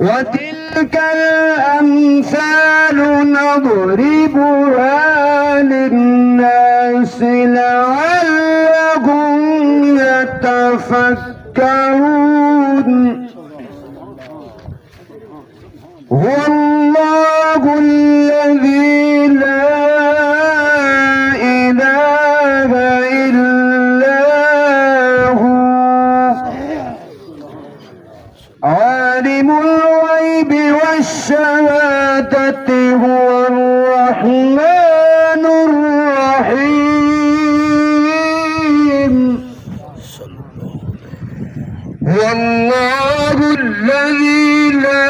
وتلك الأمثال نضربها للناس لعلهم يتفكرون. هو الله الذي لا إله إلا هو، عالم الغيب والشهادة، هو الرحمن الرحيم. هو الله الذي لا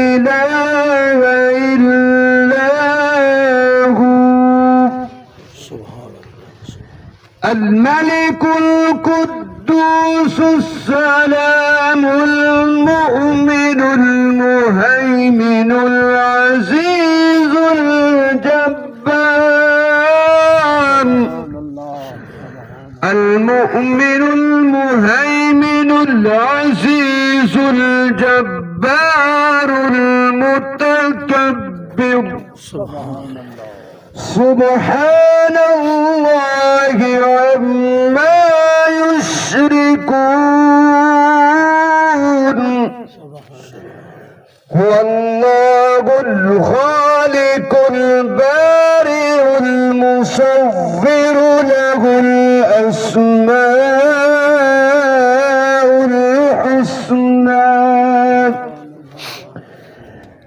إله إلا هو، الملك القدوس السلام المؤمن المهيمن العزيز الجبار، المؤمن المهيمن العزيز الجبار المتكبر. سبحان الله عما يشركون. هو الله الخالق البارئ المصور، له الأسماء الحسنى،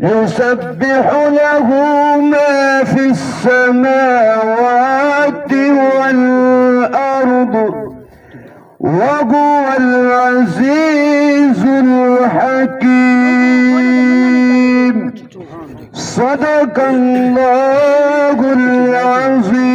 يسبح له ما في السماوات والأرض، وهو العزيز الحكيم. صدق الله العظيم.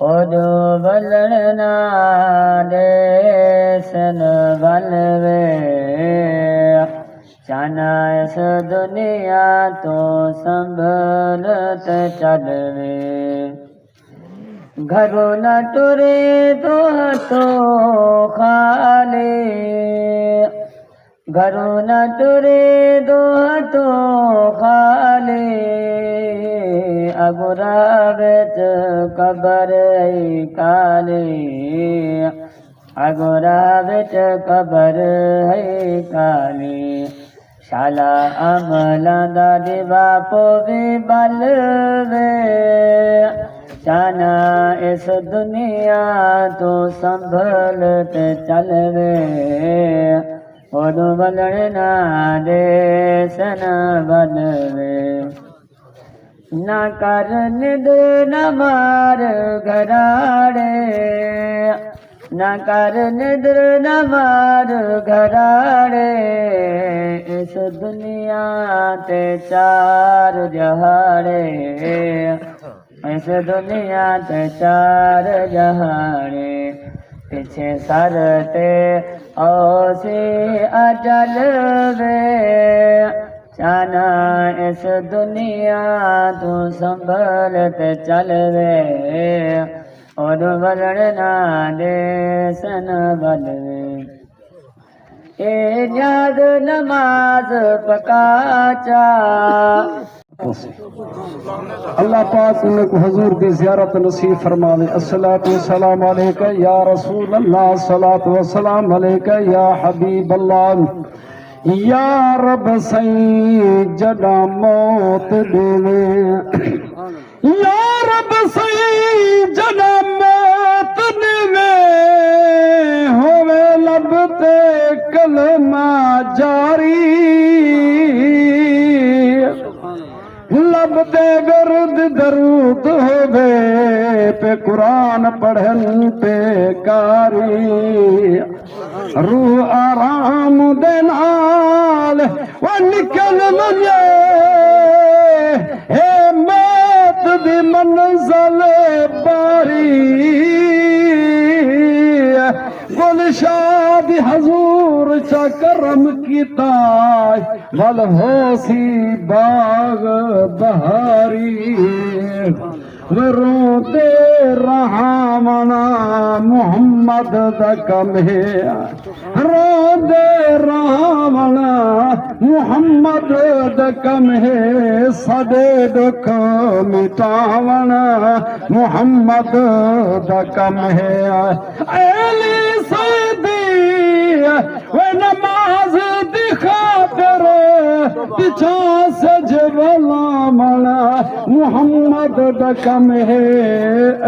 اُدو بلڑنا دیسن بلوے چانا اس دنیا تو سنبھلت چلوے گھروں نہ ٹرے تو خالی گھروں نہ ٹرے تو خالی اگرا بچ قبر کالی اگرا بچ قبر ہے کالی شالا عملہ دا دی باپو بھی بلوے چانا اس دنیا تو سنبھلت چلوے اُدو بلڑنا دیسن بلوے نہ کر ند نہ مار گھراڑے نہ کر ندر نہ مار گھراڑے اس دنیا تے چار جہاڑے اس دنیا تے چار جہاڑے پیچھے سرتے اوسی اجل وے چانا اس دنیا تو سنبھلت چلوے اور بلڑنا دیسن بلوے اے یاد نماز پکا چا اللہ پاک انہیں کو حضور کی زیارت نصیب فرماوے الصلاۃ والسلام علیکہ یا رسول اللہ الصلاۃ والسلام علیکہ یا حبیب اللہ یا رب سائیں جڈا موت دیوے یا رب سائیں جڈا موت دیوے ہووے لب تے کلمہ جاری لب دے گرد درود ہووے پہ قرآن پڑھن پہ کاری روح آرام دے نال و نکل منجے اے موت دی منزل باری گلشاد حضور چا کرم کیتا ول ہوسی باغ بہاری رو دے رہا منا محمد دا کم ہے رو دے رہا منا محمد دا کم ہے سدے دکھ مٹاونا محمد دا کم ہے ایلی سیدی وہ نماز دی خاطر پیچھا سجولا منا محمد دا کم ہے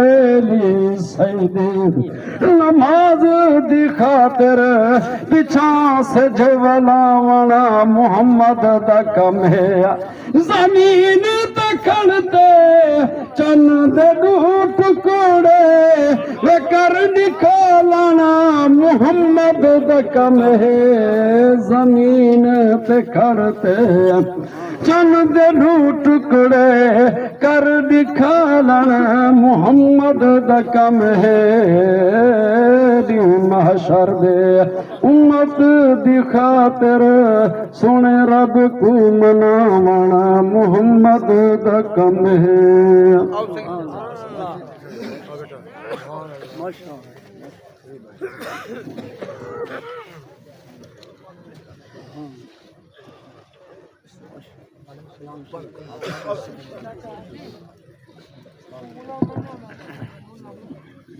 ایلی سیدی نماز دی خاطر پیچھا سجولا منا محمد دا کم ہے زمین دکھن دے چند دو ٹکڑے وہ کر نکالنا محمد دا کم ہے زمین تے کھڑتے چند دو ٹکڑے کر نکالنا محمد دا کم ہے دی محشر دے امت دی خاطر سونے رب کو مناونا محمد دا کم ہے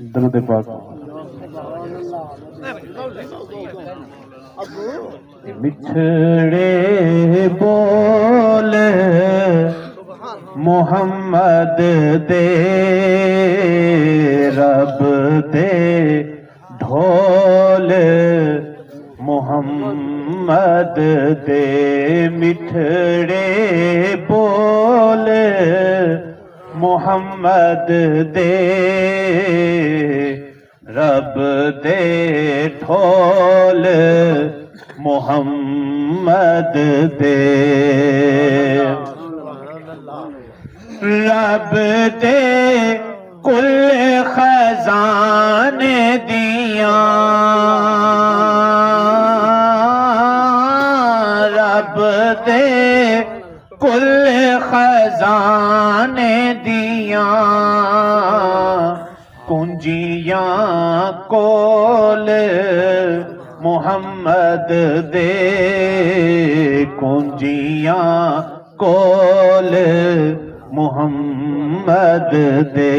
درود پاک بچھڑے بول محمد دے رب دے ڈھول محمد دے مٹھڑے بول محمد دے رب دے ڈھول محمد دے رب دے کل خزانے دیاں رب دے کل خزانے دیاں کنجیاں کول محمد دے کنجیاں کول محمد دے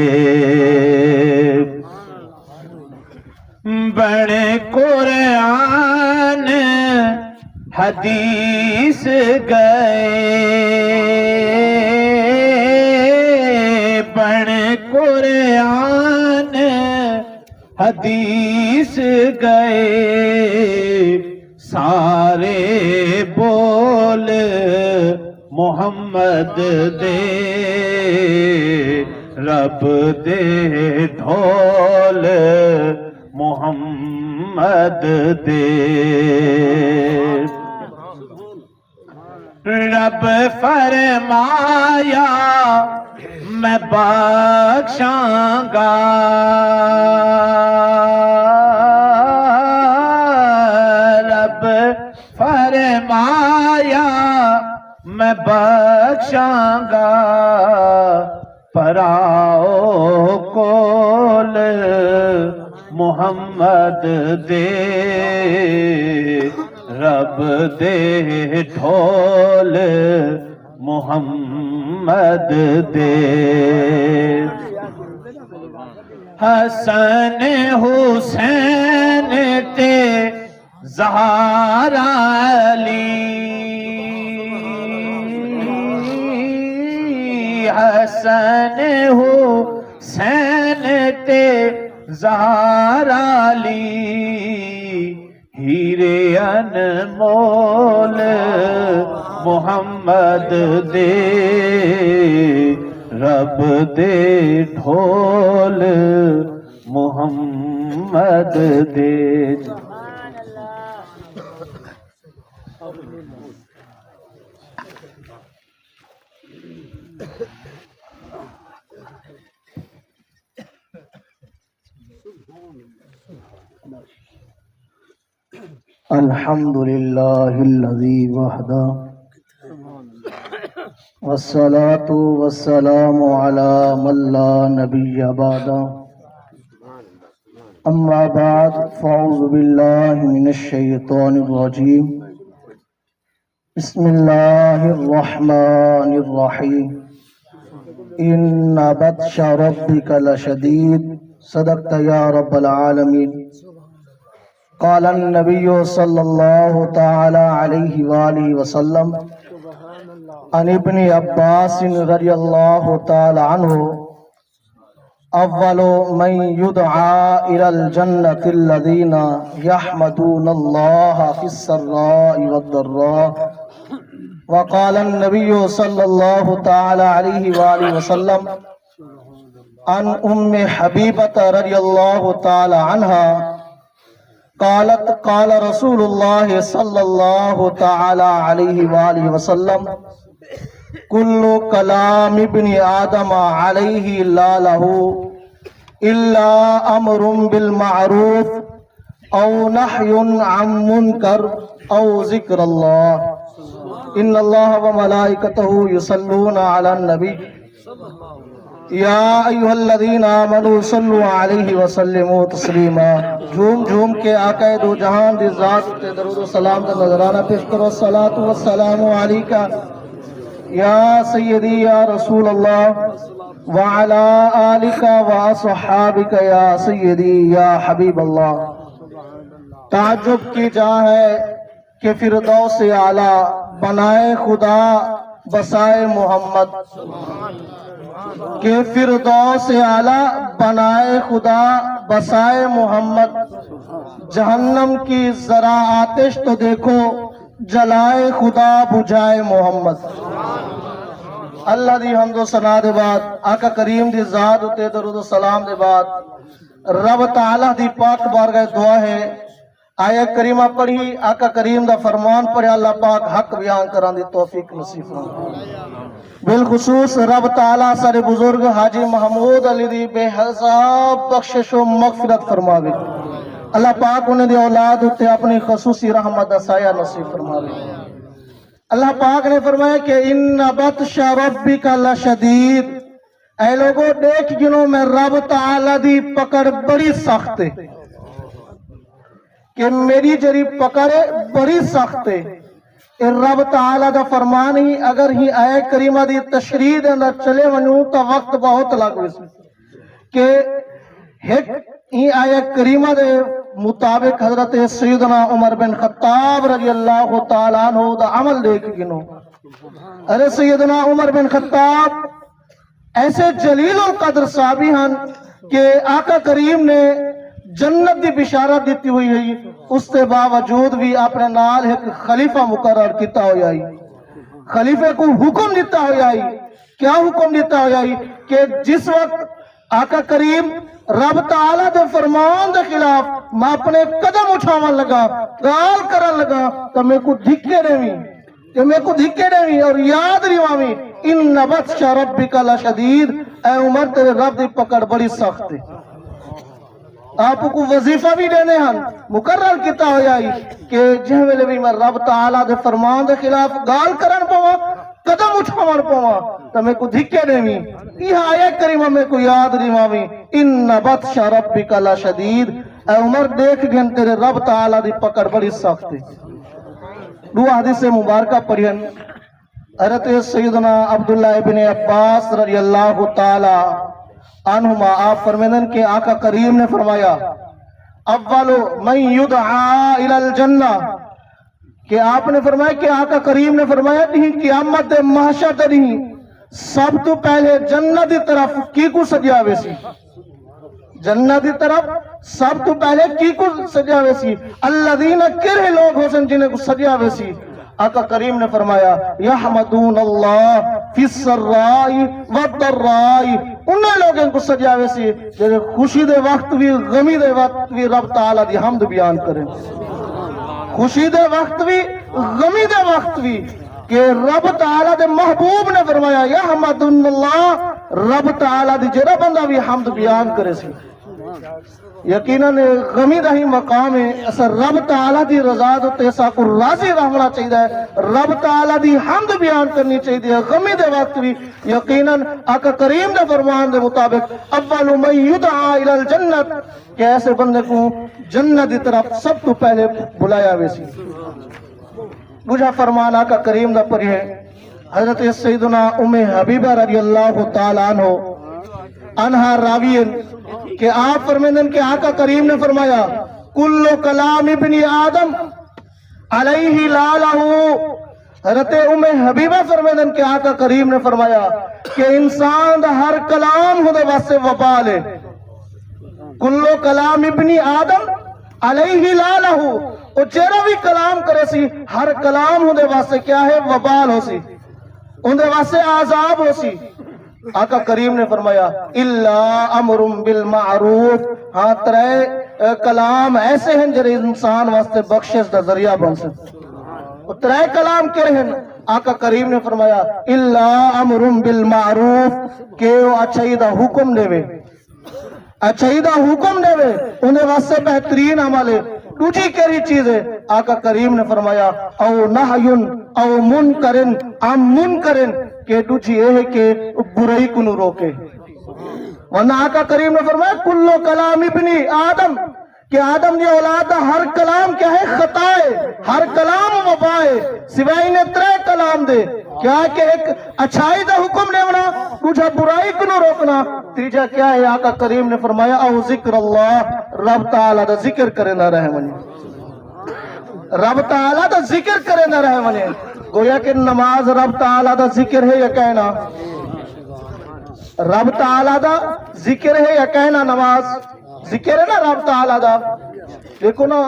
بڑ قرآن حدیث گئے بڑ قرآن حدیث گئے سارے بول محمد دے رب دے ڈھول محمد دے رب فرمایا میں بخشاں گا رب فرمایا میں بخشاں گا پراؤ کول محمد دے رب دے ڈھول محمد دے حسن حسین تے زہرا علی حسن حسین تے زہرا علی ہیرے انمول محمد دے رب دے ڈھول محمد دے الحمد لله الذي وحده والصلاة والسلام على من لا نبي بعده أما بعد فأعوذ بالله من الشيطان الرجيم بسم الله الرحمن الرحيم إن بطش ربك لشديد صدقت يا رب العالمين قال النبي صلى الله تعالى عليه وآله وسلم عن ابن عباس رضي الله تعالى عنه أول من يدعى إلى الجنة الذين يحمدون الله في السراء والضراء وقال النبي صلى الله تعالى عليه وآله وسلم عن أم حبيبة رضي الله تعالى عنها قالت قال رسول الله صلى الله تعالى عليه وآله وسلم كل كلام ابن آدم عليه لا له إلا أمر بالمعروف أو نحي عن منكر أو ذكر الله إن الله وملائكته يصلون على النبي یا ایھا الذین آمنوا صلوا علیہ وسلموا تسلیما جھوم جھوم کے آقا دو جہان دی ذات تے درود و سلام دا نظرانہ پیش کرو الصلاۃ والسلام علیکہ یا سیدی یا رسول اللہ وعلی آلک واصحابک یا سیدی یا حبیب اللہ تعجب کی جا ہے کہ فردوس اعلیٰ بنائے خدا بسائے محمد کہ فردوس اعلیٰ بنائے خدا بسائے محمد جہنم کی ذرا آتش تو دیکھو جلائے خدا بجھائے محمد اللہ دی حمد و ثنا دے بعد آقا کریم دی ذات تے درود و سلام دے بعد رب تعالیٰ دی پاک بارگاہ دعا ہے آیت کریمہ پڑھی، آقا کریم دا فرمان پڑھے، اللہ پاک حق بیان کران دی توفیق نصیب فرمائے۔ بالخصوص رب تعالیٰ سارے بزرگ حاجی محمود علی دی بے حساب بخشش و مغفرت فرماوے۔ اللہ پاک انہیں دی اولاد ہوتے اپنی خصوصی رحمت دا سایہ نصیب فرماوے۔ اللہ پاک نے فرمایا کہ ان بطش ربک لشدید، اے لوگوں دیکھ گنو میں رب تعالیٰ دی پکڑ بڑی سخت ہے، کہ میری جری پکڑ بڑی سخت ہے۔ رب تعالیٰ دا فرمان ہی اگر ہی آیت کریمہ دی تشریح دے اندر چلے ونوں تا وقت بہت لگ ویسے کہ ایک ہی آیت کریمہ دے مطابق حضرت سیدنا عمر بن خطاب رضی اللہ تعالیٰ عنہ دا عمل دیکھ گنو۔ ارے سیدنا عمر بن خطاب ایسے جلیل القدر صحابی ہیں کہ آقا کریم نے جنت دی بشارت دیتی ہوئی ہے، اس کے باوجود بھی اپنے نال ایک خلیفہ مقرر کیتا ہویا ہے۔ خلیفے کو حکم دیتا ہویا ہے، کیا حکم دیتا ہویا ہے کہ جس وقت آقا کریم رب تعالیٰ دے فرمان دے خلاف میں اپنے قدم اٹھاون لگا، گال کرن لگا تو میں کو دھکے رہویں، کہ میں کو دھکے رہویں اور یاد رہویں ان بطش ربک لشدید، اے عمر تیرے رب دی پکڑ بڑی سخت ہے۔ آپ کو وظیفہ بھی دینے ہیں، مقرر کیتا ہویا ہے کہ جہاں ویلے بھی میں رب تعالیٰ دے فرمان دے خلاف گال کرن پوا، قدم اٹھاون پوا تو میں کو دھکے دیویں۔ یہ آیت کریمہ میں کو یاد رہویں ان بطش ربک لشدید، اے عمر دیکھ گن تیرے رب تعالیٰ دی پکڑ بڑی سخت ہے۔ دو حدیث مبارکہ پڑھیں، حضرت سیدنا عبداللہ ابن عباس رضی اللہ تعالی عنہما آپ فرمیدن کہ آقا کریم نے فرمایا اول من یدعا الی الجنہ، کہ آپ نے فرمایا کہ آقا کریم نے فرمایا نہیں قیامت دے محشر دے نہیں سب تو پہلے جنت دی طرف کی کو سجاوے سی، جنت دی طرف سب تو پہلے کی کو سجاوے سی، الذین کرہ لوگ حسن جنہیں کو سجاوے سی۔ آقا کریم نے فرمایا یحمدون اللہ فی السرائی والضرائی، انہیں لوگوں کو سجاوے سی جنہیں خوشی دے وقت بھی غمی دے وقت بھی رب تعالیٰ دی حمد بیان کریں، خوشی دے وقت بھی غمی دے وقت بھی، کہ رب تعالیٰ دے محبوب نے فرمایا یحمدون اللہ، رب تعالیٰ دی جرہ بندہ بھی حمد بیان کرے سی۔ یقیناً غمی دا ہی مقام ہے، اثر رب تعالیٰ دی رضا دو تیسا کو راضی رہنا چاہیے، رب تعالیٰ دی حمد بیان کرنی چاہیے غمی دے وقت بھی۔ یقیناً آقا کریم دے فرمان دے مطابق اول من یدعا الی الجنت، کہ ایسے بندے کو جنت دی طرف سب تو پہلے بلایا ویسی۔ مجھا فرمان آقا کریم دا پر ہے، حضرت سیدنا ام حبیبہ رضی اللہ تعالیٰ عنہ راوین کہ آپ فرمیدن کہ آقا کریم نے فرمایا کل کلام ابن آدم علیہ لالہو، حضرت ام حبیبہ فرمیدن کہ آقا کریم نے فرمایا کہ انسان دا ہر کلام ہو دے واسے وبال ہے، کل کلام ابن آدم علیہ لالہو، اور جیرا بھی کلام کرے سی ہر کلام ہو دے واسے کیا ہے وبال ہو سی، ان دے واسے عذاب ہو سی۔ آقا کریم نے فرمایا اِلَّا أَمْرٌ بِالْمَعْرُوفِ، ہاں ترے کلام ایسے ہیں جنہیں انسان واسطے بخشش دا ذریعہ بن سکتے، اور ترے کلام کہہ ہیں آقا کریم نے فرمایا اِلَّا أَمْرٌ بِالْمَعْرُوفِ، کہ وہ اچھائی دا حکم دے وے، اچھائی دا حکم دے وے، انہیں واسطے بہترین عمل ہے۔ دوسری کیری چیز ہے، آقا کریم نے فرمایا او نہیٌ او منکرن ام منکرن، کہ دوسری یہ ہے کہ برائی کو نہ روکے۔ ورنہ آقا کریم نے فرمایا کلو کلام ابن آدم، کہ آدم دی اولاد ہر کلام کیا ہے خطا ہے، ہر کلام وبا ہے، سوائے انہیں ترے کلام دے، کیا کہ ایک اچھائی دا حکم لیونا، دوسرا برائی کو نہ روکنا، تیجا کیا ہے آقا کریم نے فرمایا او ذکر اللہ، رب تعالیٰ دا ذکر کرے نہ رہے منی، رب تعالیٰ دا ذکر کرے نہ رہے منی۔ گویا کہ نماز رب تعالیٰ دا ذکر ہے یا کہنا، رب تعالیٰ دا ذکر ہے یا کہنا، نماز ذکر ہے نا رب تعالیٰ دا۔ دیکھو نا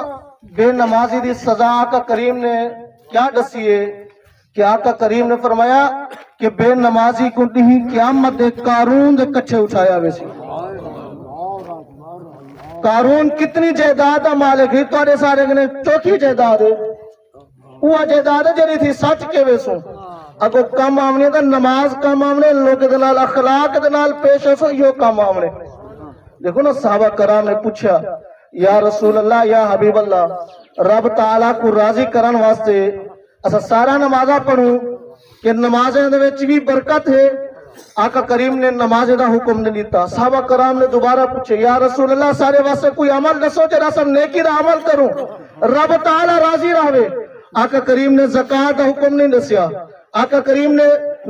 بے نمازی دی سزا آقا کریم نے کیا دسی ہے کہ آقا کریم نے فرمایا کہ بے نمازی کو نہیں قیامت دے قارون دے کچھے اٹھایا ویسی، قارون کتنی جائیداد دا مالک ہی تو سارے نے چوکی جائیداد ہے وہ جائیداد جڑی تھی سچ کے ویسوں اگو کم آمنے دا نماز کم آمنے لوگ دنال اخلاق دنال پیش ہو یو کم آمنے دیکھو نا صحابہ کرام نے پوچھا یا رسول اللہ یا حبیب اللہ رب تعالیٰ کو راضی کرن واسطے اسا سارا نمازہ پڑھوں کہ نمازیں دے وچ بھی برکت ہے آقا کریم نے نماز دا حکم نہیں دیتا صحابہ کرام نے دوبارہ پوچھے یا رسول اللہ سارے واسطے کوئی عمل نہ سوچے رسم نیکی دا عمل کروں رب تعالیٰ راضی رہے آقا کریم نے زکاة دا حکم نہیں دسیا آقا کریم نے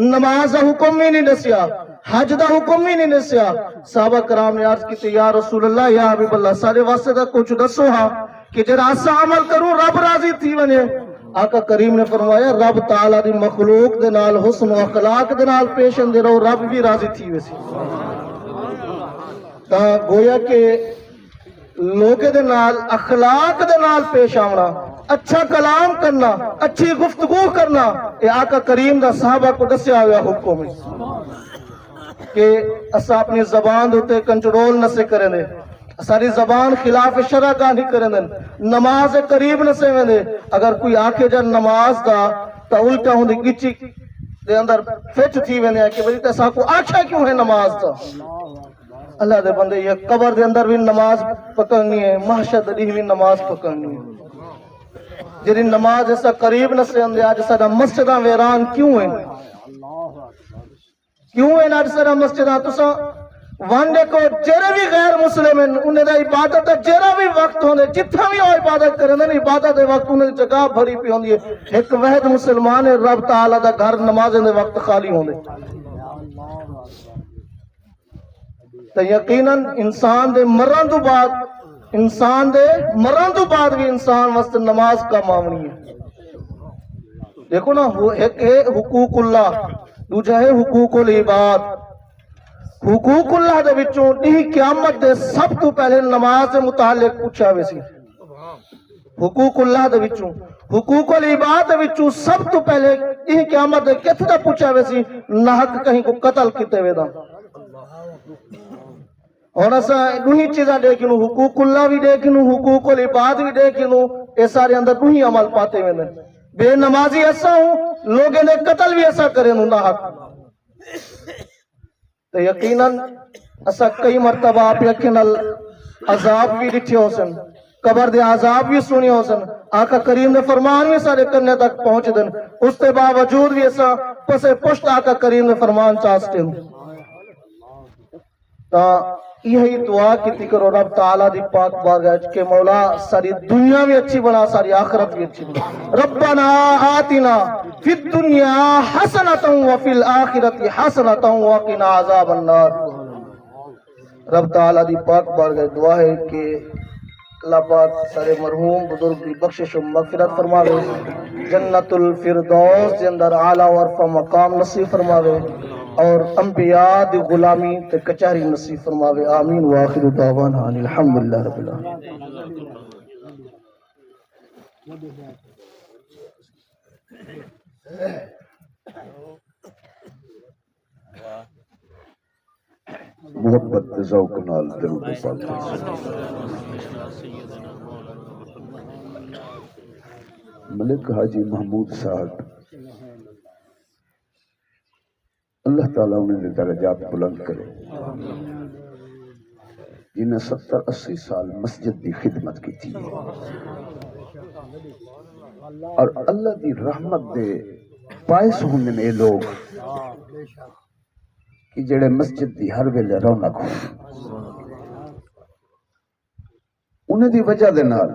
نماز دا حکم بھی نہیں دسیا حج دا حکم بھی نہیں دسیا صحابہ کرام نے عرض کی یا رسول اللہ یا حبیب اللہ سارے واسطے دا کچھ دسو ہاں کہ جرا ایسا عمل کروں رب راضی تھی بنے آقا کریم نے فرمایا رب تعالیٰ دی مخلوق دے نال حسن و اخلاق دے نال پیش اندے رہو رب بھی راضی تھی ویسی تا گویا کہ لوگ دے نال اخلاق دے نال پیش آونا اچھا کلام کرنا اچھی گفتگو کرنا یہ آقا کریم دا صحابہ کو دسیا ہوا حکم ہے کہ اسا اپنی زبان ہوتے کنٹرول نہ سے کریں دے ساری زبان خلاف شرع کا نہیں کریں دے نماز قریب نہ سے دے اگر کوئی آکھے جا نماز دا تا الٹا ہوں دے گچی دے اندر فچ تھی ویندے کہ بھئی تیسا کو آکھا کیوں ہے نماز دا اللہ دے بندے یہ قبر دے اندر بھی نماز پکڑنی ہے محشر دی بھی نماز پکڑنی ہے جنہی نماز ایسا قریب نہ سے اندے آج سارا مسجدہ ویران کیوں ہے نا سارا مسجدہ تسا وانڈے کو جرے بھی غیر مسلم ہیں انہیں دا عبادت جرے بھی وقت ہوندے جتھا بھی وہ عبادت کریں دے عبادت دے وقت انہیں جگہ بھری پی ہوندی ہے ایک وحد مسلمان ہے رب تعالیٰ دا گھر نماز دے وقت خالی ہوندے تو یقیناً انسان دے مرن تو بعد بھی انسان واسطے نماز کا معاملی ہے دیکھو نا ایک ہے حقوق اللہ دوجہ ہے حقوق العباد حقوق اللہ دے وچوں یہ قیامت دے سب تو پہلے نماز دے متعلق پوچھا ویسی حقوق اللہ دے وچوں حقوق العباد دے وچوں سب تو پہلے یہ قیامت دے کتنا پوچھا ویسی ناحق کہیں کو قتل کیتے وے دا اور ایسا دوہی چیزاں دیکھنو حقوق اللہ بھی دیکھنو حقوق العباد بھی دیکھنو اے سارے اندر دوہی عمل پاتے ہوئے بے نمازی ایسا ہوں لوگیں نے قتل بھی ایسا کریں نہ حق تو یقیناً ایسا کئی مرتبہ آپ یقین عذاب بھی رکھے ہو سن قبر دے عذاب بھی سنی ہو سن آقا کریم نے فرمان بھی سارے کرنے تک پہنچ دن اس کے باوجود بھی ایسا پسے پشت آقا کریم نے فرمان چاہتے ہوں تا یہی دعا کیتی کرو رب تعالیٰ دی پاک بارگاہ کہ مولا ساری دنیا بھی اچھی بنا ساری آخرت بھی اچھی بنا ربنا آتنا فی الدنیا حسنتا وفی الآخرت حسنتا وقنا عذاب النار رب تعالیٰ دی پاک بارگاہ دعا ہے کہ اللہ پاک سارے مرحوم بزرگ دی بخشش و مغفرت فرماوے جنت الفردوس دے اندر اعلیٰ و عرفہ مقام نصیب فرماوے اور انبیاء دی غلامی تے کچہری نصیب فرماوے آمین وآخر دعوانا الحمدللہ رب العالمین محبت ذوق نال درود پاک ملک حاجی محمود صاحب اللہ تعالیٰ انہیں درجات بلند کرے جنہیں 70-80 سال مسجد دی خدمت کی تھی اور اللہ دی رحمت دے باعث ہونے نے لوگ کہ جڑے مسجد دی ہر ویلے رونق ہوں انہیں دی وجہ دے نال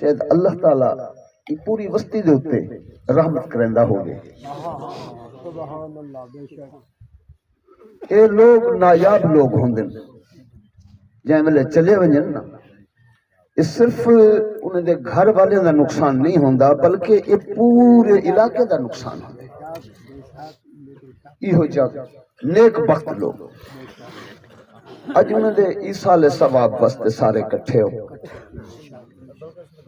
شاید اللہ تعالیٰ کی پوری وسطی دے ہوتے رحمت کرندہ ہو گئے اے لوگ نایاب لوگ ہوں دن جہاں ملے چلے ونجن نا اس صرف انہیں دے گھر والے دا نقصان نہیں ہوندہ بلکہ یہ پورے علاقے دا نقصان ہوندے یہ ہو جاتا نیک بخت لوگ اج انہیں دے ایسال ثواب واسطے سارے کٹھے ہو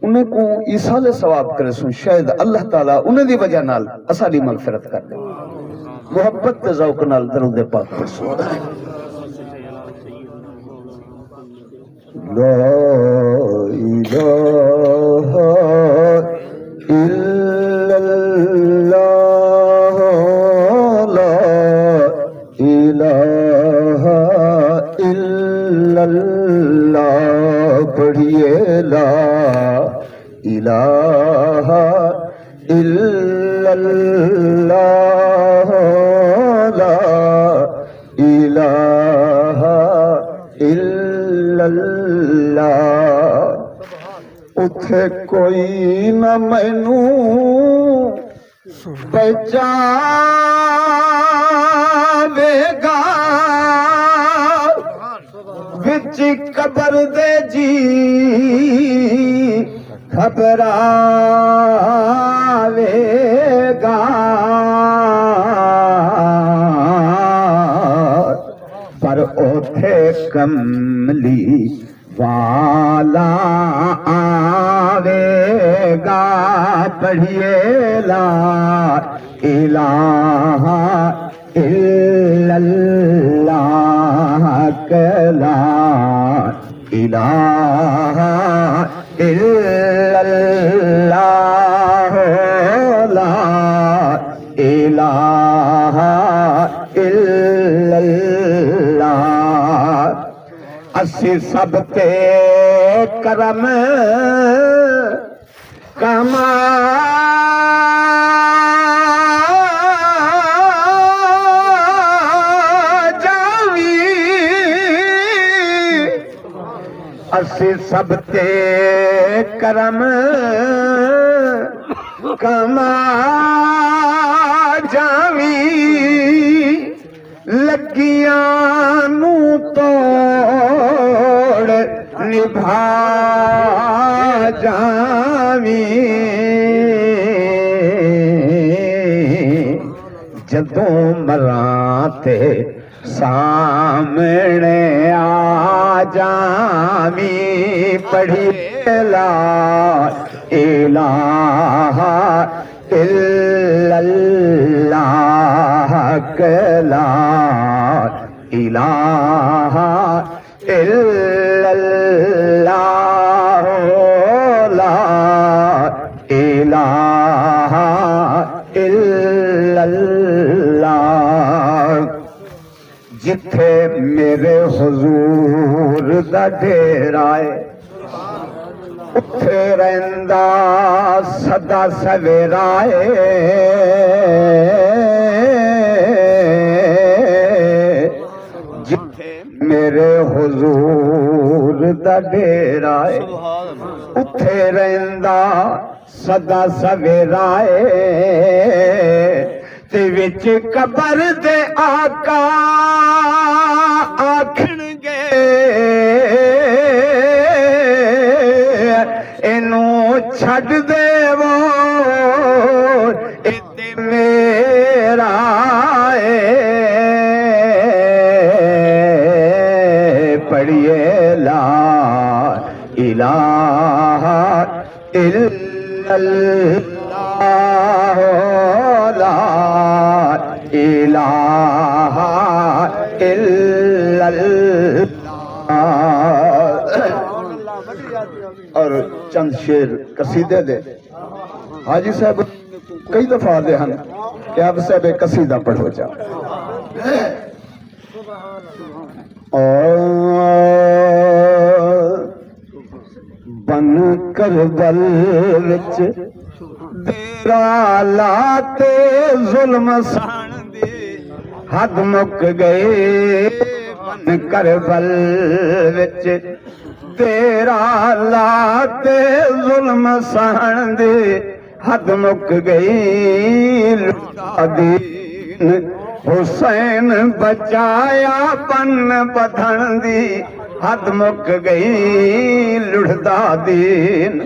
انہیں کو ایسال ثواب کرے سن شاید اللہ تعالیٰ انہیں دی وجہ نال اسالی مغفرت کر دے محبت ذوق نال درود پاک پر سو لا الہ الا اللہ لا الہ الا اللہ پڑھیے لا الہ الا اللہ لا الہ الا اللہ اتھے کوئی نہ مینوں بچاوے گا وچ قبر دے جی گھبراوے گا پر اوتھے کملی والا آوے گا پڑھیے لا الہ الا اللہ لا الہ الا اللہ لا الہ الا اللہ اسی سب تے کرم کما جاوی اسی سب تے کرم کما جاوی لگیاں نو توڑ نبھا جاویں جدوں مراں تے سامنے آ جاویں پڑھیے لا الہ الا اللہ لا الہ الا اللہ لا الہ الا اللہ جتھے میرے حضور دا ڈیرا ہے اتھے رہندا سدا سویرا ہے جتھے میرے حضور دا ڈیرا ہے اتھے رہندا سدا سویرا ہے تے وچ قبر دے آقا آکھن گے اینوں چھڈ دے وہ تے میرا پڑھیے لا الہ الا اللہ لا الہ الا اللہ اور چند شعر قصیدے دے حاجی صاحب کئی دفعہ دے ہن کہ آپ صاحب ایک قصیدہ پڑھو جا بن کربل وچ دیرا لاتے ظلم سان دے حد مک گئے بن کربل وچ تیرا لاتے ظلم سان دے حد مک گئی لٹا دین حسین بچایا پن بدھن دی حد مک گئی لڑدا دین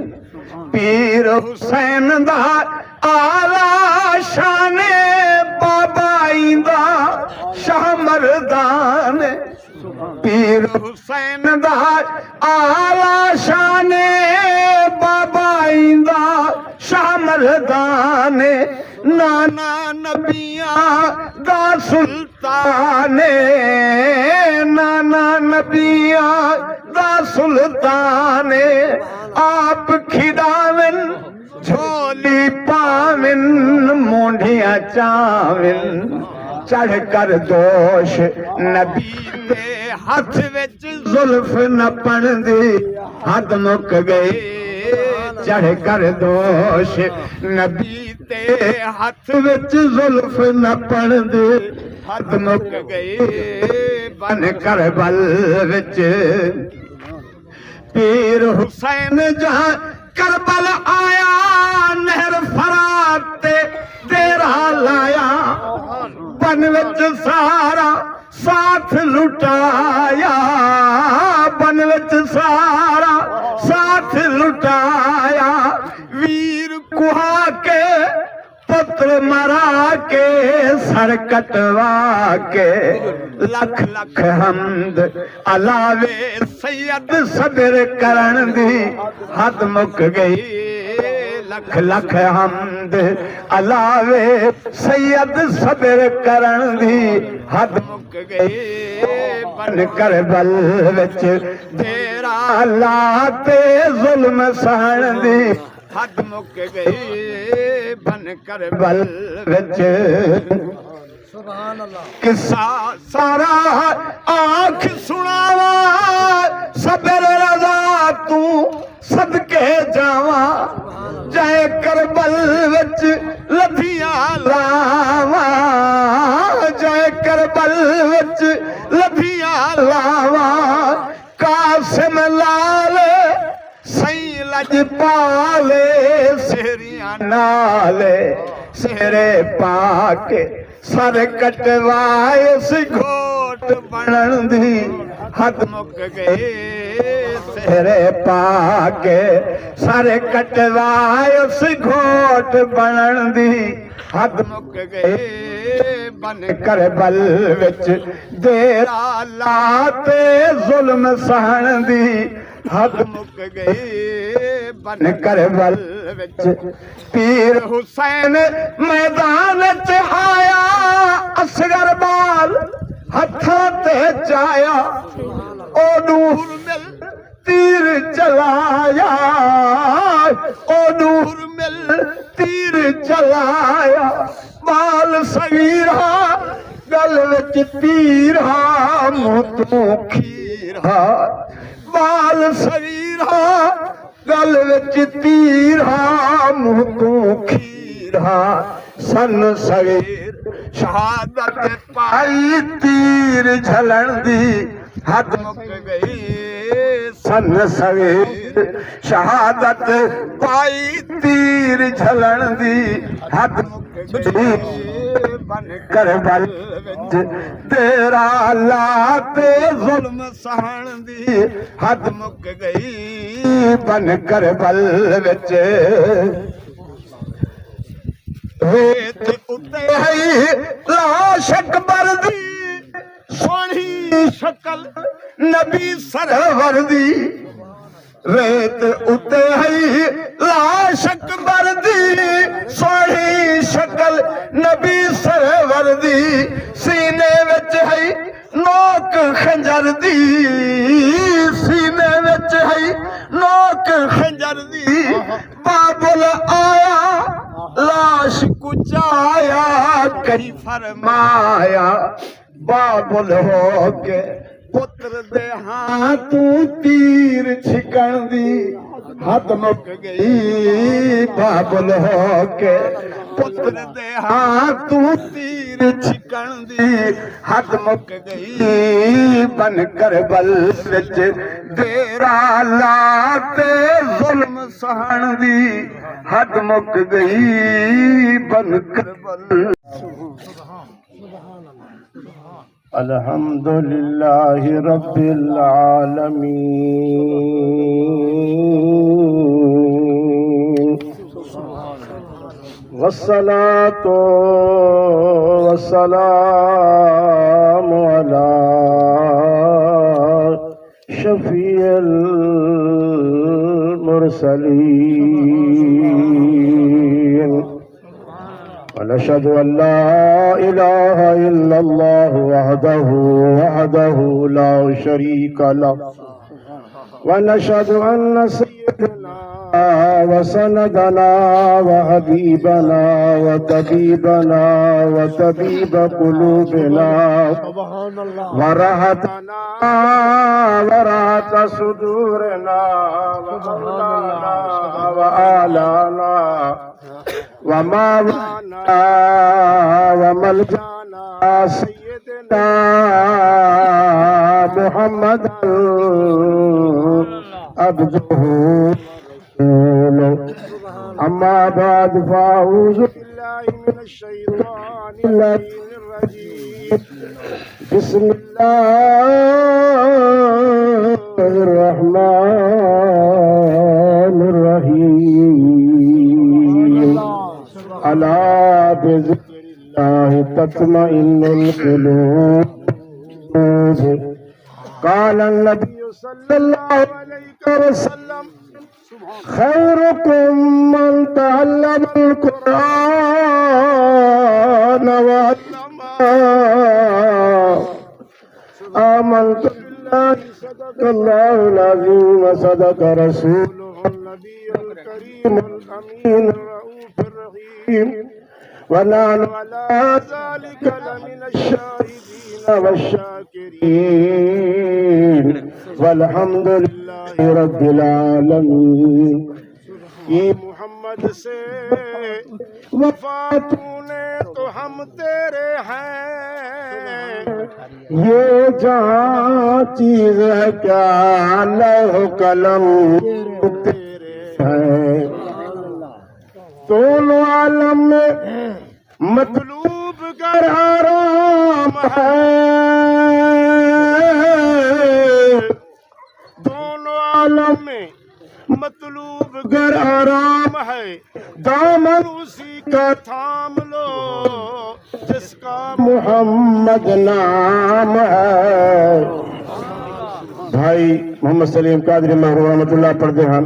پیر حسین دا آلہ شان بابا ایندا شاہ مردان پیر حسین دا آلہ شان بابا ایندا شاہ مردان نانا نبیاں دا سلطان نانا نبیاں دا سلطان آپ کھڑاون جھولی پاون مونڈیاں چاون چڑھ کر دوش نبی دے ہاتھ وچ زلف نپن دی حد مک گئی چڑھ کر دوش نبی دے ہاتھ وچ زلف نپن دی حد مک گئی بن کربل وچ پیر حسین جہاں کربل آیا نہر فرات تے ڈیرا لایا بن وچ سارا ساتھ لٹایا بن وچ سارا ساتھ لٹایا ویر کوہا کے پتر مرا کے سر کٹوا کے لکھ لکھ حمد علاوے سید صبر کرن دی حد مک گئی لکھ لکھ حمد علاوے سید صبر کرن دی حد مک گئی بن کربل وچ ڈیرا لاتے ظلم سہن دی حد مک گئی بن کربل وچ قصہ سارا آنکھ سناوا صبر رضا تو صدقے جاواں جائے کربل وچ لدھیاں لاواں جائے کربل وچ لدھیاں لاواں قاسم لال سی لج پالے سہریاں نالے سہرے پاکے سر کٹوائے اس گھوٹ بنن دی حد مک گئی سہرے پاکے سر کٹوائے اس گھوٹ بنن دی حد مک گئی بن کربل وچ ڈیرا لاتے ظلم سہن دی حد مک گئی بن کربل وچ پیر حسین میدان چ آیا اصغر بال ہتھاں تے چایا او نور مل تیر چلایا او نور مل تیر چلایا بال صغیرہ گل وچ تیرہ منہ تو کھیرہ بال صغیرہ گل وچ تیرہ منہ تو کھیرہ سن صغیر شہادت پائی تیر جھلن دی حد مک گئی سن صغیر شہادت پائی تیر جھلن دی حد مک گئی بن کربل وچ تیرا لاتے ظلم سہن دی حد مک گئی بن کربل وچ ریت اتے ہے لاش اکبر دی سونی شکل نبی سرور دی ریت اتے ہے لاش اکبر دی سونی شکل نبی سرور دی سینے وچ ہے نوک خنجر دی سینے وچ ہے نوک خنجر دی بابل آیا لاش کچایا کئی فرمایا بابل ہو کے پتر دے ہاتھوں تیر چھکن دی حد مک گئی بابل ہو کے پتر دے ہاتھوں تیر چھکن دی حد مک گئی بن کربل وچ ڈیرا لاتے ظلم سہن دی حد مک گئی بن کربل الحمدللہ رب العالمین والصلاة والسلام على شفیع المرسلین ونشهد أن لا إله إلا الله وحده لا شريك له ونشهد أن سيدنا وسندنا وحبيبنا وطبيبنا وطبيب قلوبنا ورحتنا ورحت صدورنا ومولانا وآلانا وماوانا وملجانا سيدنا محمد عبده أما بعد فأعوذ بالله من الشيطان اللعين الرجيم بسم الله الرحمن الرحيم ألا بذكر الله تطمئن القلوب قال النبي صلى الله عليه وسلم خيركم من تعلم القرآن وعلمه آمنت بالله صدق الله العظيم وصدق رسوله النبي الكريم الأمين الرؤوف الرحيم ونحن على ذلك لمن الشاهدين والشاكرين والحمد لله رب العالمین. یہ محمد سے وفاتوں نے تو ہم تیرے ہیں، یہ جہاں چیز ہے کیا لوح قلم تیرے ہیں. دونوں عالم میں مطلوب گر آرام ہے، دونوں عالم میں مطلوب گر آرام ہے، دامن اسی کا تھام لو جس کا محمد نام ہے. بھائی محمد سلیم قادری محروم رحمۃ اللہ پڑھتے ہیں،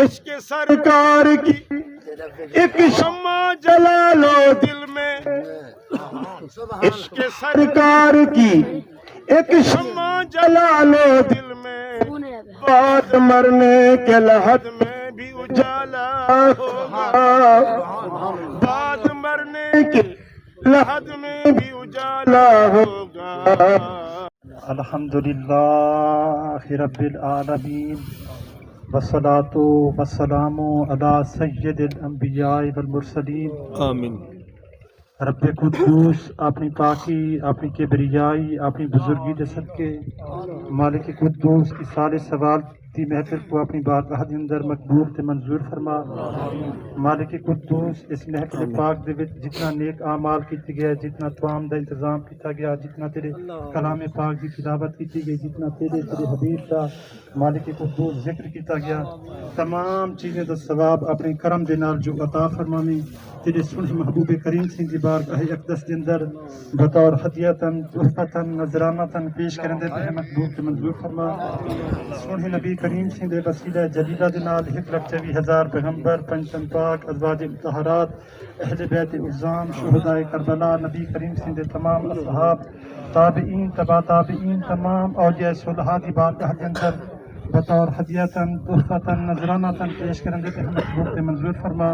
عشق سرکار کی ایک شمع جلا لو دل میں، عشق سرکار کی ایک شمع جلا لو دل میں، بعد مرنے کے لحد میں بھی اجالا ہوگا، بعد مرنے کے لحد میں بھی اجالا ہوگا. الحمدللہ رب العالمین والصلاة والسلام علی سید الانبیاء والمرسلین. آمین. رب قدوس اپنی پاکی، اپنی کبریائی، اپنی بزرگی دے صدقے مالک قدوس کی سال سوال دی محفل کو اپنی بارگاہ دے اندر مقبول تے منظور فرما. مالک قدوس اس محفل پاک دے وچ جتنا نیک اعمال کیتے گئے، جتنا توام دا انتظام کیتا گیا، جتنا تیرے کلام پاک دی تلاوت کیتی گئی، جتنا تیرے حبیب دا مالک قدوس ذکر کیتا گیا، تمام چیزیں دا ثواب اپنے کرم دے نال جو عطا فرماویں تیرے سنہ محبوب کریم سنگھ دی بارگاہ اقدس دے اندر بطور ہدیتاً تحفتاً نذرانتاً پیش کرندے تے مقبول تے منظور فرما. سنہ نبی کریم سنگھ دے وسیلہ جلیلہ دے نال 1,24,000 پیغمبر، پنجتن پاک، ازواج مطہرات، اہل بیت اعظام، شہدائے کربلا، نبی کریم سنگھ دے تمام اصحاب، تابعین، تبع تابعین، تمام اولیاء صلحاء دی بارگاہ دے اندر بطور ہدیتاً تحفتاً نذرانتاً پیش کرندے تے مقبول تے منظور فرما.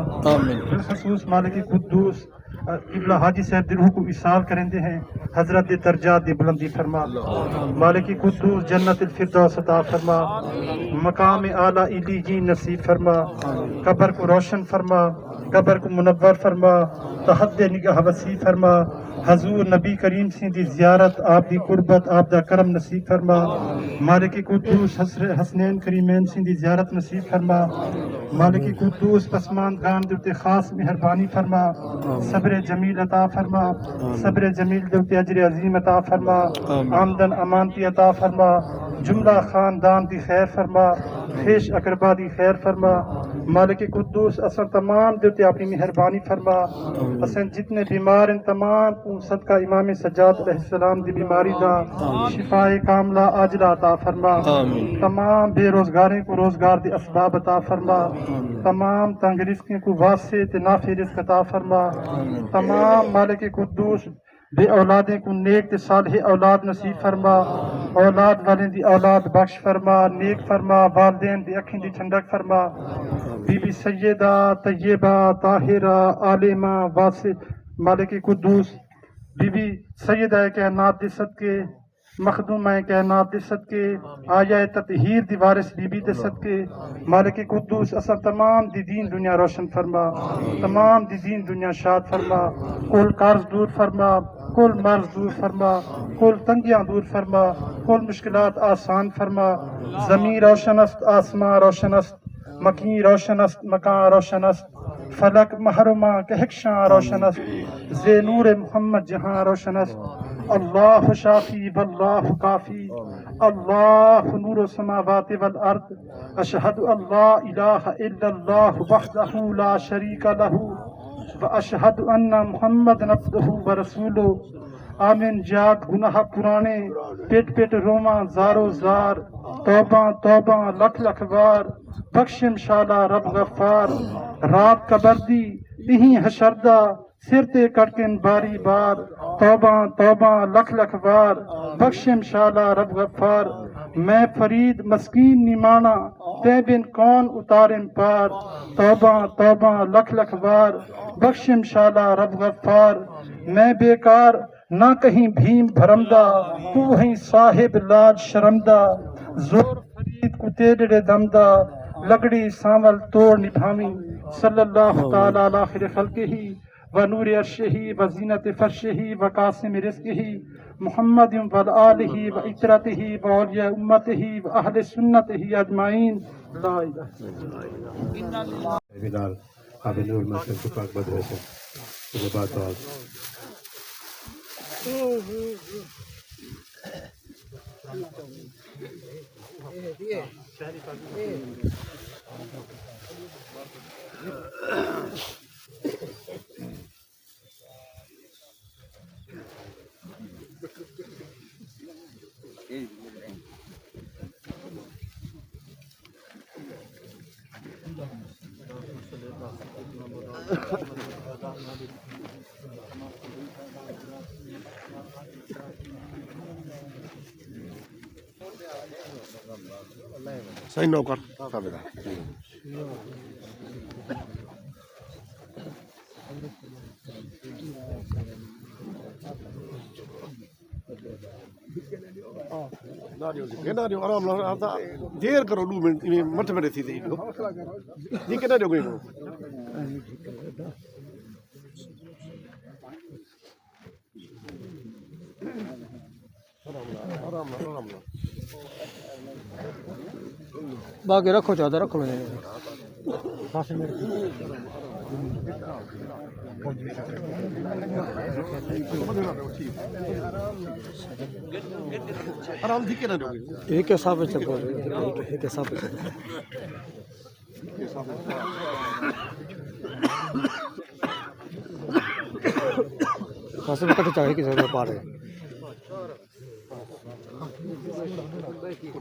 بالخصوص مالک قدوس قبلہ حاجی صاحب دی روح کو اصال کرندے ہیں، حضرت دے درجات دی بلندی فرما. مالک قدوس جنت الفردوس عطا فرما، مقام اعلیٰ علیین نصیب فرما، قبر کو روشن فرما، قبر کو منور فرما، تحت نگاہ وسیع فرما. حضور نبی کریم سنگھ دی زیارت، آپ دی قربت، آپ دا کرم نصیب فرما. مالک قدوس حسنین کریمین سنگھ دی زیارت نصیب فرما. مالک قدوس پسماندگان دے تے خاص مہربانی فرما، صبر جمیل عطا فرما، صبر جمیل دے تے اجر عظیم عطا فرما، آمدن امانتی عطا فرما، جملہ خاندان دی خیر فرما، خیش اقربا دی خیر فرما. مالک قدوس اساں تمام دے تے اپنی مہربانی فرما. اساں جتنے بیمار ہیں تمام کو صدقہ امام سجاد علیہ السلام دی بیماری دا شفاء کاملہ عاجلہ عطا فرما. تمام بے روزگاریں کو روزگار دی اسباب عطا فرما. تمام تنگ رزقیں کو واسع تے نافع رزق عطا فرما. تمام مالک قدوس بے اولادیں کو نیک تے صالح اولاد نصیب فرما، اولاد والیں دی اولاد بخش فرما، نیک فرما، والدین دی اکھیں دی ٹھنڈک فرما، بی بی سیدہ طیبہ طاہرہ عالمہ واسع مالک قدوس بی بی سیدہ کائنات دے صدقے، مخدومہ کائنات دے صدقے، آیا تطہیر دی وارث بی بی دے صدقے، مالک قدوس اسا تمام دی دین دنیا روشن فرما، تمام دی دین دنیا شاد فرما، کل قرض دور فرما، کل مرض دور فرما، کل تنگیاں دور فرما، کل مشکلات آسان فرما، زمین روشن است، آسمان روشن است، مکین روشن است، مکان روشن است، فلک محرمہ کہکشاں روشن است، زی نور محمد جہاں روشن است، اللہ شافی واللہ کافی، اللہ نور السماوات والارض، اشہد اللہ الہ الا اللہ وحدہ لا شریک لہ واشہد ان محمد عبدہ ورسولہ۔ آمین جات گناہ پرانے، پیٹ پیٹ روماں زارو زار، توبہ توبہ لکھ لکھ وار، بخشم شالا رب غفار، رات کبردی تہیں حشردہ، سر تے کڑکن باری بار، توبہ توبہ لکھ لکھ وار، بخشم شالا رب غفار، میں فرید مسکین نیمانا، تے بن کون اتارم پار، توبہ توبہ لکھ لکھ وار، بخشم شالا رب غفار، میں بیکار نہ کہیں بھیم بھرمدہ، تو وہیں صاحب لاج شرمدہ، زور فرید کو تیرے دمدہ، لگڑی سانول توڑ نبھامی، صلی اللہ تعالی علی خیر خلقہ و نور عرشہ و زینت فرشہ و قاسم رزقہ محمد و آلہ و اطرتہ و اولیاء امتہ و اہل سنتہ اجمعین، لا الہ الا اللہ۔ بلال قابل نور مسجد کو پاک بدر سے مجھے بات آج صحیح نوکر ثابت ہے۔ آرام دیر کرو 2 منٹ مٹھ میں رہتی تھی جی کتنا جو گئی آرام باقی رکھو چاہتا رکھو میں آرام تھی کتنا جو گئی ایک حساب سے چکو ایک حساب سے خاصے میں کتے چاہے کسی پا رہے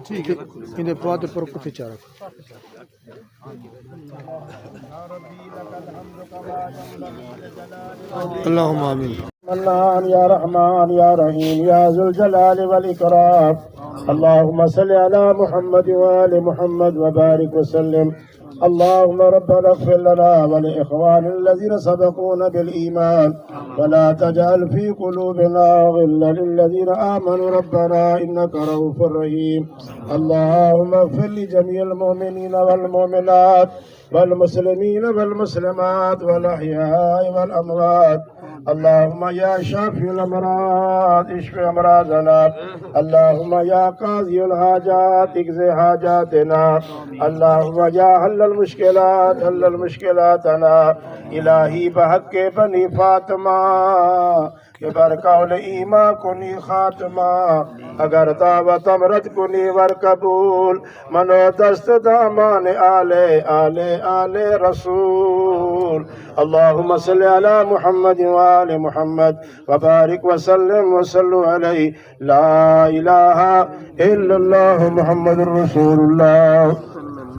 ٹھیک ہے انہیں پواد پر کتے چاہ رکھو اللہم آمین۔ منان یا رحمان یا رحیم یا ذو الجلال والإکرام، اللهم صل على محمد وآل محمد وبارك وسلم، اللهم ربنا اغفر لنا ولإخواننا الذين سبقونا بالإيمان ولا تجعل في قلوبنا غلا للذين آمنوا ربنا إنك رؤوف رحيم، اللهم اغفر لجميع المؤمنين والمؤمنات والمسلمين والمسلمات والأحياء والأموات، اللهم يا شافي الأمراض اشف أمراضنا، اللهم يا قاضي الحاجات اقض حاجاتنا، اللهم يا حل المشكلات حل المشكلاتنا، إلهي بحق بني فاطمة ببرکاول ایمان کنی خاتمہ، اگر دعوت امرت کنی ور قبول، منو دست دامان آل رسول، اللهم صل على محمد وآل محمد وبارك وسلم وصلوا عليه، لا إله إلا الله محمد رسول الله۔